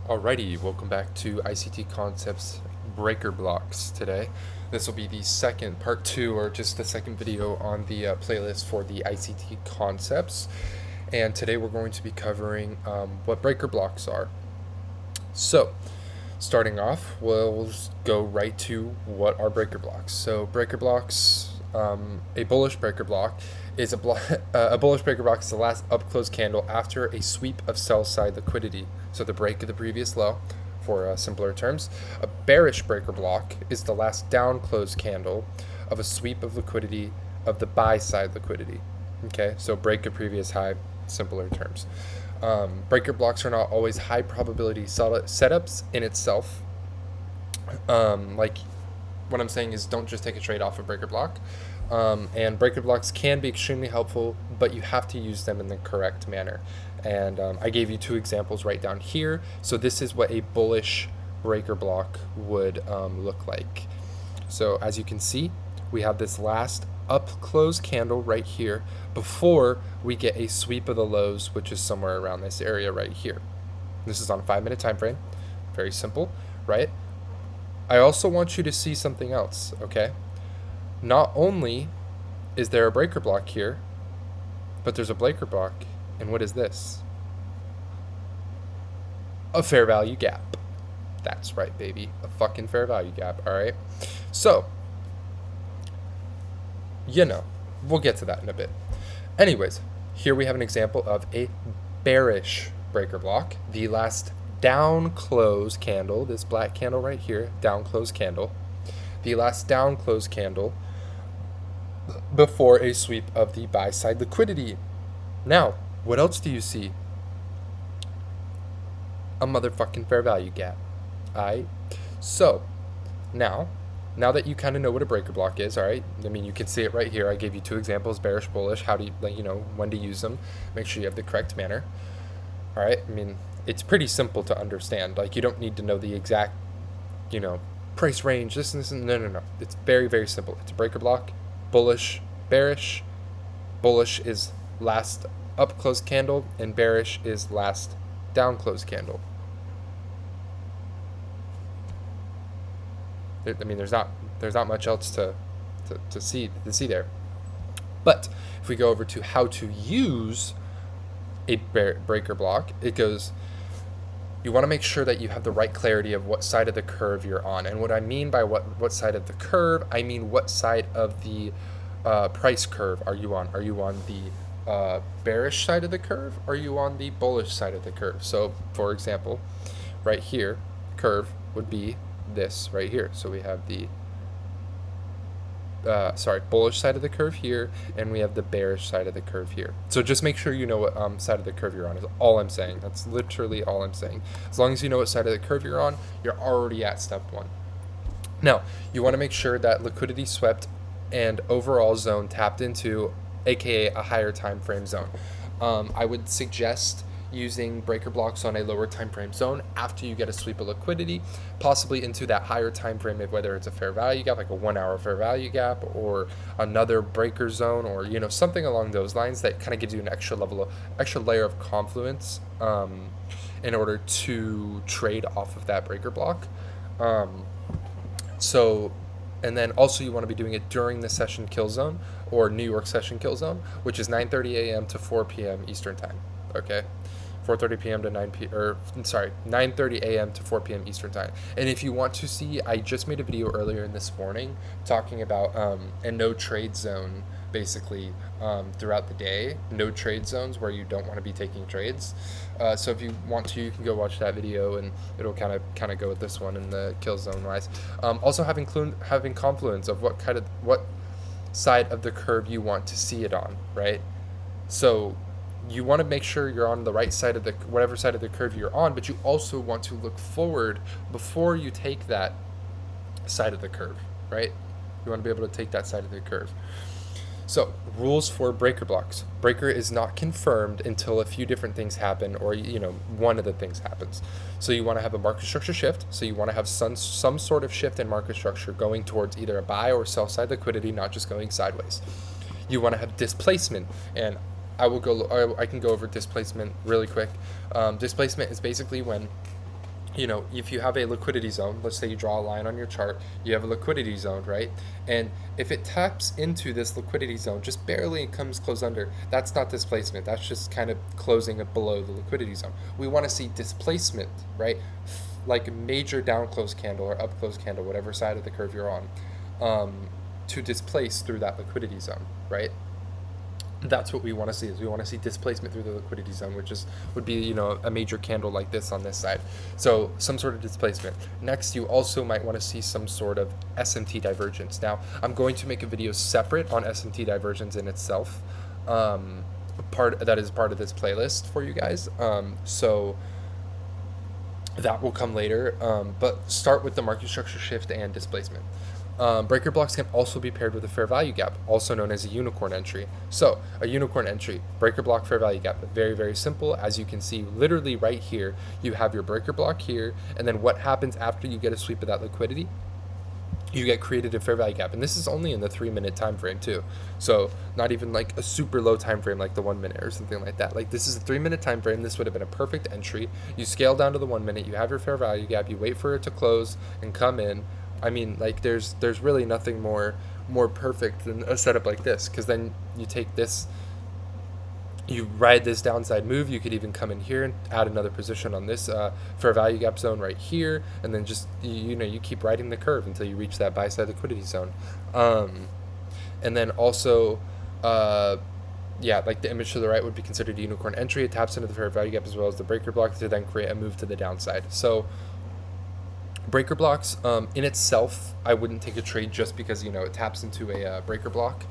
Alrighty, welcome back to ICT Concepts Breaker Blocks today. This will be the second, part two, or just the second video on the playlist for the ICT Concepts. And today we're going to be covering what breaker blocks are. So, starting off, we'll go right to what are breaker blocks. So, breaker blocks, a bullish breaker block is a bullish breaker block is the last up close candle after a sweep of sell side liquidity. So the break of the previous low, for simpler terms. A bearish breaker block is the last down close candle of a sweep of liquidity of the buy side liquidity. Okay, so break of previous high, simpler terms. Breaker blocks are not always high probability setups in itself. Like what I'm saying is don't just take a trade off a breaker block. And breaker blocks can be extremely helpful, but you have to use them in the correct manner. And I gave you two examples right down here. So this is what a bullish breaker block would look like. So as you can see, we have this last up close candle right here before we get a sweep of the lows, which is somewhere around this area right here. This is on a 5-minute time frame. Very simple, right? I also want you to see something else, okay? Not only is there a breaker block here, but there's a breaker block. And what is this? A fair value gap. That's right, baby. A fucking fair value gap, all right? So, we'll get to that in a bit. Anyways, here we have an example of a bearish breaker block. The last down close candle, this black candle right here, down close candle. The last down close candle before a sweep of the buy side liquidity. Now, what else do you see? A motherfucking fair value gap. Alright? So, now that you kind of know what a breaker block is, alright? I mean, you can see it right here. I gave you two examples, bearish, bullish, how do you, when to use them. Make sure you have the correct manner. Alright? I mean, it's pretty simple to understand. Like, you don't need to know the exact, price range, this and this. No. It's very, very simple. It's a breaker block. Bullish, bearish. Bullish is last up close candle, and bearish is last down close candle. I mean, there's not much else to see there. But if we go over to how to use a breaker block, it goes. You want to make sure that you have the right clarity of what side of the curve you're on. And what I mean by what side of the curve, I mean what side of the price curve are you on? Are you on the bearish side of the curve? Or are you on the bullish side of the curve? So, for example, right here, curve would be this right here. So we have the bullish side of the curve here, and we have the bearish side of the curve here. So just make sure you know what side of the curve you're on is all I'm saying. That's literally all I'm saying. As long as you know what side of the curve you're on, you're already at step one. Now, you want to make sure that liquidity swept and overall zone tapped into, aka a higher time frame zone. I would suggest using breaker blocks on a lower time frame zone after you get a sweep of liquidity, possibly into that higher time frame, whether it's a fair value gap, like a 1 hour fair value gap, or another breaker zone, or something along those lines that kind of gives you an extra layer of confluence in order to trade off of that breaker block. And then also you want to be doing it during the session kill zone, or New York session kill zone, which is 9:30 a.m. to 4 p.m. Eastern time. Okay, 4:30 p.m. to 9:30 a.m. to 4 p.m. Eastern time. And if you want to see, I just made a video earlier in this morning talking about a no trade zone, basically throughout the day, no trade zones where you don't want to be taking trades. So if you want to, you can go watch that video, and it'll kind of go with this one in the kill zone wise. Also having confluence of what side of the curve you want to see it on, right? So you want to make sure you're on the right side of whatever side of the curve you're on, but you also want to look forward before you take that side of the curve, right? You want to be able to take that side of the curve. So, rules for breaker blocks. Breaker is not confirmed until a few different things happen, or one of the things happens. So you want to have a market structure shift. So you want to have some sort of shift in market structure going towards either a buy or sell side liquidity, not just going sideways. You want to have displacement, and I can go over displacement really quick. Displacement is basically when if you have a liquidity zone, let's say you draw a line on your chart, you have a liquidity zone, right? And if it taps into this liquidity zone, just barely it comes close under, that's not displacement. That's just kind of closing it below the liquidity zone. We want to see displacement, right? Like major down close candle or up close candle, whatever side of the curve you're on, to displace through that liquidity zone, right? That's what we want to see. Is we want to see displacement through the liquidity zone, which would be a major candle like this on this side. So some sort of displacement. Next, you also might want to see some sort of SMT divergence. Now I'm going to make a video separate on SMT divergence in itself. That is part of this playlist for you guys. So that will come later. But start with the market structure shift and displacement. Breaker blocks can also be paired with a fair value gap, also known as a unicorn entry. So a unicorn entry, breaker block, fair value gap, very, very simple. As you can see, literally right here, you have your breaker block here, and then what happens after you get a sweep of that liquidity? You get created a fair value gap, and this is only in the 3-minute time frame too. So not even like a super low time frame like the 1 minute or something like that. Like this is a 3-minute time frame. This would have been a perfect entry. You scale down to the 1 minute, you have your fair value gap, you wait for it to close and come in. I mean, like there's really nothing more perfect than a setup like this, because then you take this, you ride this downside move. You could even come in here and add another position on this fair value gap zone right here, and then just you keep riding the curve until you reach that buy side liquidity zone. And then also like the image to the right would be considered a unicorn entry. It taps into the fair value gap as well as the breaker block to then create a move to the downside. So breaker blocks in itself, I wouldn't take a trade just because it taps into a breaker block.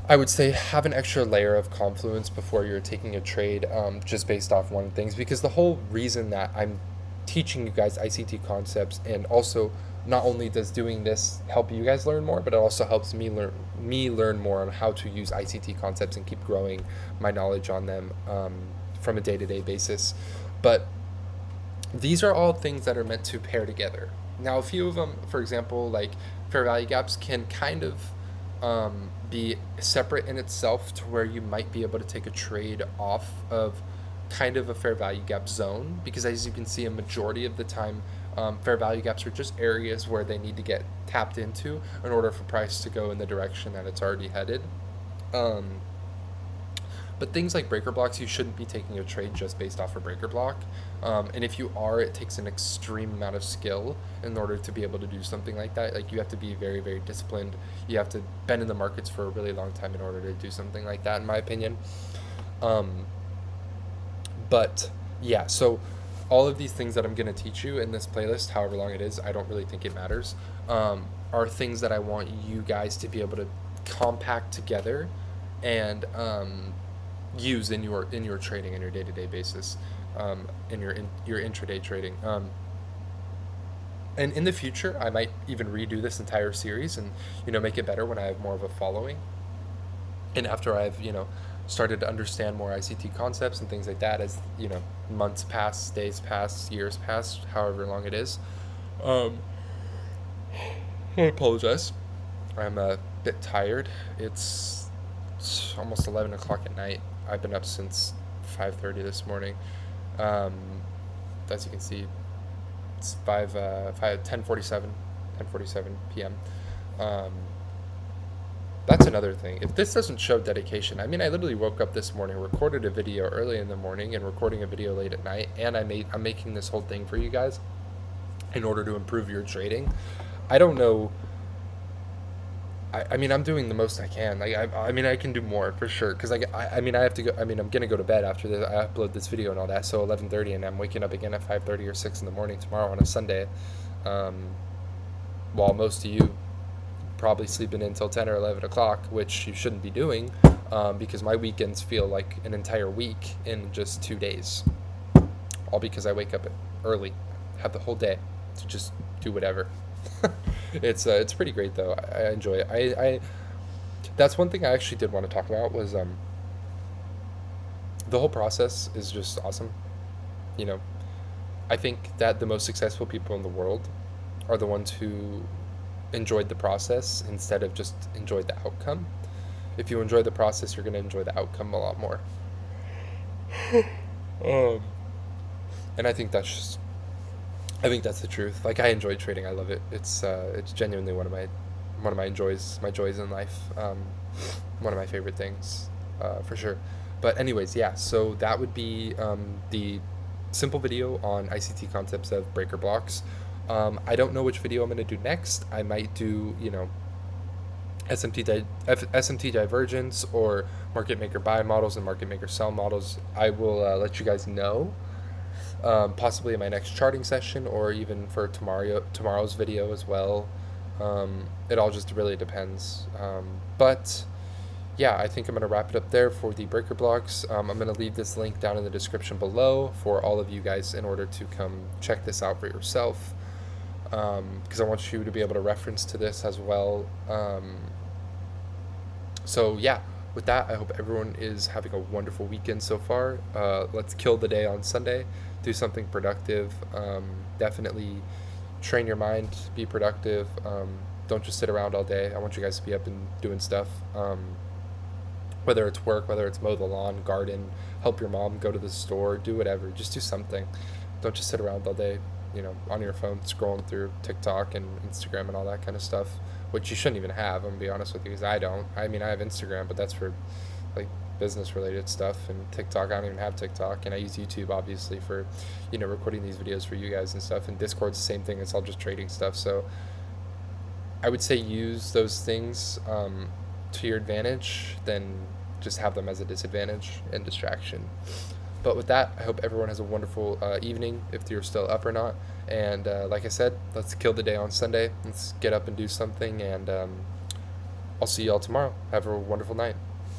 I would say have an extra layer of confluence before you're taking a trade, just based off one things, because the whole reason that I'm teaching you guys ICT concepts, and also not only does doing this help you guys learn more, but it also helps me learn more on how to use ICT concepts and keep growing my knowledge on them from a day-to-day basis. But these are all things that are meant to pair together. Now, a few of them, for example, like fair value gaps, can kind of be separate in itself, to where you might be able to take a trade off of kind of a fair value gap zone, because as you can see, a majority of the time, fair value gaps are just areas where they need to get tapped into in order for price to go in the direction that it's already headed. But things like breaker blocks, you shouldn't be taking a trade just based off a breaker block. And if you are, it takes an extreme amount of skill in order to be able to do something like that. Like you have to be very, very disciplined. You have to been in the markets for a really long time in order to do something like that, in my opinion. But yeah, so all of these things that I'm going to teach you in this playlist, however long it is, I don't really think it matters, are things that I want you guys to be able to compact together and use in your trading, in your day-to-day basis, in your intraday trading. And in the future, I might even redo this entire series and make it better when I have more of a following, and after I've started to understand more ICT concepts and things like that, as months pass, days pass, years pass, however long it is. I apologize. I'm a bit tired. It's almost 11 o'clock at night. I've been up since 5:30 this morning. As you can see, it's 10:47 p.m. That's another thing. If this doesn't show dedication, I mean, I literally woke up this morning, recorded a video early in the morning, and recording a video late at night, and I'm making this whole thing for you guys in order to improve your trading. I don't know. I mean, I'm doing the most I can. Like, I mean, I can do more for sure. Because, like, I mean, I have to go. I mean, I'm gonna go to bed after this. I upload this video and all that. So 11:30, and I'm waking up again at 5:30 or 6 in the morning tomorrow on a Sunday. While most of you probably sleeping until 10 or 11 o'clock, which you shouldn't be doing, because my weekends feel like an entire week in just 2 days. All because I wake up early, have the whole day to just do whatever. It's pretty great though. I enjoy it. I that's one thing I actually did want to talk about, was the whole process is just awesome. I think that the most successful people in the world are the ones who enjoyed the process instead of just enjoyed the outcome. If you enjoy the process, you're going to enjoy the outcome a lot more. And I think that's just I think that's the truth. Like, I enjoy trading. I love it. It's genuinely one of my joys in life. One of my favorite things, for sure. But anyways, yeah. So that would be the simple video on ICT concepts of breaker blocks. I don't know which video I'm gonna do next. I might do, SMT divergence or market maker buy models and market maker sell models. I will let you guys know, possibly in my next charting session or even for tomorrow's video as well. It all just really depends. But yeah, I think I'm going to wrap it up there for the breaker blocks. I'm going to leave this link down in the description below for all of you guys in order to come check this out for yourself, because I want you to be able to reference to this as well. So yeah, with that, I hope everyone is having a wonderful weekend so far. Let's kill the day on Sunday. Do something productive. Definitely train your mind. Be productive. Don't just sit around all day. I want you guys to be up and doing stuff. Whether it's work, whether it's mow the lawn, garden, help your mom go to the store, do whatever. Just do something. Don't just sit around all day, on your phone scrolling through TikTok and Instagram and all that kind of stuff, which you shouldn't even have. I'm gonna be honest with you, because I don't. I mean, I have Instagram, but that's for like business related stuff, and TikTok, I don't even have TikTok, and I use YouTube obviously for, recording these videos for you guys and stuff, and Discord's the same thing. It's all just trading stuff. So I would say use those things to your advantage, then just have them as a disadvantage and distraction. But with that, I hope everyone has a wonderful evening, if you're still up or not. And like I said, let's kill the day on Sunday. Let's get up and do something, and I'll see you all tomorrow. Have a wonderful night.